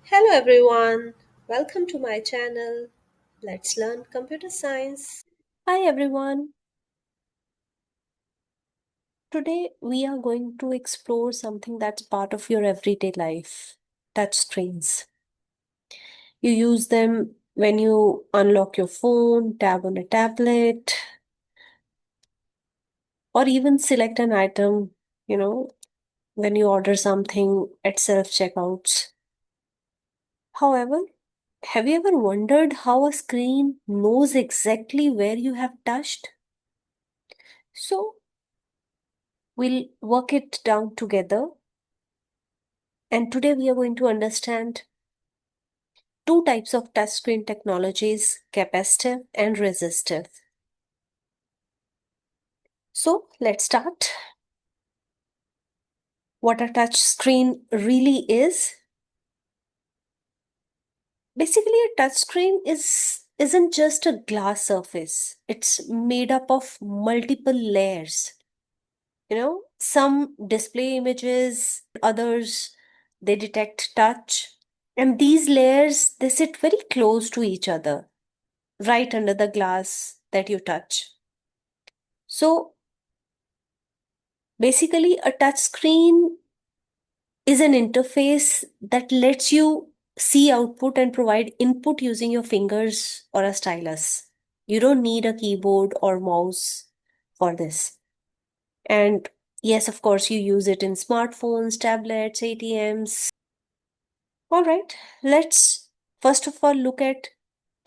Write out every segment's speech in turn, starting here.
Hello everyone, welcome to my channel. Let's learn computer science. Hi everyone. Today we are going to explore something that's part of your everyday life, touch screens. You use them when you unlock your phone, tab on a tablet, or even select an item, you know, when you order something at self-checkouts. However, have you ever wondered how a screen knows exactly where you have touched? So, we'll work it down together. And today we are going to understand two types of touchscreen technologies, capacitive and resistive. So let's start. What a touch screen really is. Basically, a touch screen isn't just a glass surface. It's made up of multiple layers. Some display images, others they detect touch. And these layers they sit very close to each other, right under the glass that you touch. So basically, a touch screen is an interface that lets you see output and provide input using your fingers or a stylus. You don't need a keyboard or mouse for this. And yes, of course, you use it in smartphones, tablets, ATMs. All right, let's first of all look at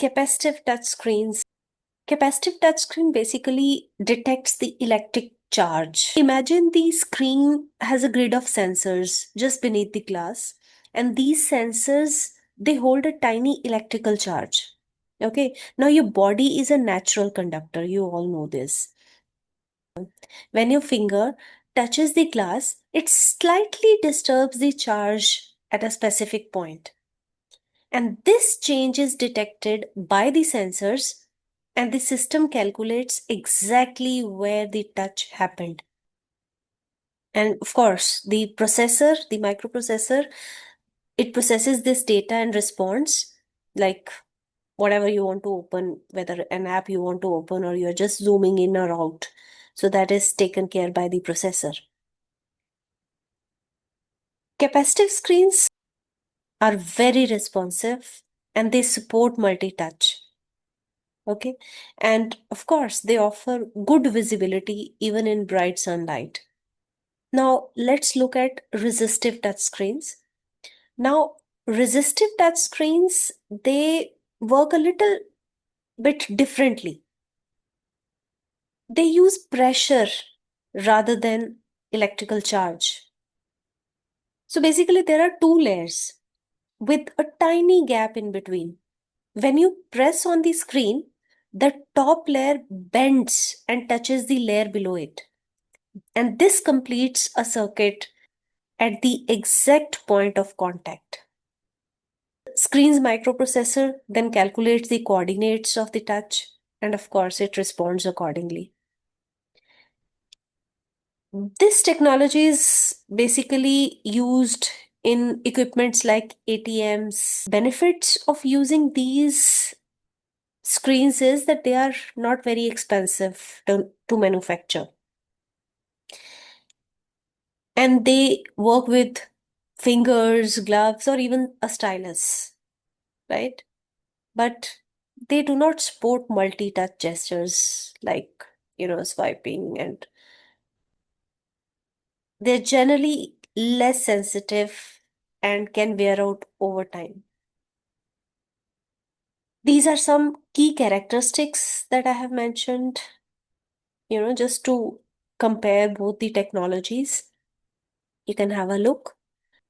capacitive touch screens. Capacitive touchscreen basically detects the electric charge. Imagine the screen has a grid of sensors just beneath the glass, and these sensors they hold a tiny electrical charge. Okay, now your body is a natural conductor, you all know this. When your finger touches the glass, it slightly disturbs the charge at a specific point. And this change is detected by the sensors, and the system calculates exactly where the touch happened. And of course, the processor, the microprocessor, it processes this data and responds like whatever you want to open, whether an app you want to open or you're just zooming in or out. So that is taken care by the processor. Capacitive screens are very responsive and they support multi-touch. Okay. And of course, they offer good visibility even in bright sunlight. Now, let's look at resistive touchscreens. Now, resistive touchscreens, they work a little bit differently. They use pressure rather than electrical charge. So basically, there are two layers with a tiny gap in between. When you press on the screen, the top layer bends and touches the layer below it. And this completes a circuit at the exact point of contact. Screen's microprocessor then calculates the coordinates of the touch, and of course, it responds accordingly. This technology is basically used in equipments like ATMs. Benefits of using these screens is that they are not very expensive to manufacture. And they work with fingers, gloves, or even a stylus, right? But they do not support multi-touch gestures like, swiping, and they're generally less sensitive and can wear out over time. These are some key characteristics that I have mentioned, just to compare both the technologies. You can have a look.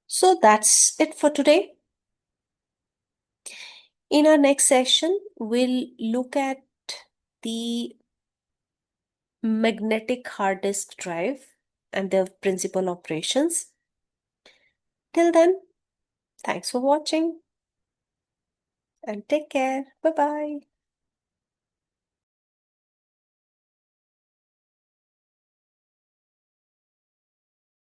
So that's it for today. In our next session, we'll look at the magnetic hard disk drive and their principal operations. Till then, thanks for watching and take care. Bye bye.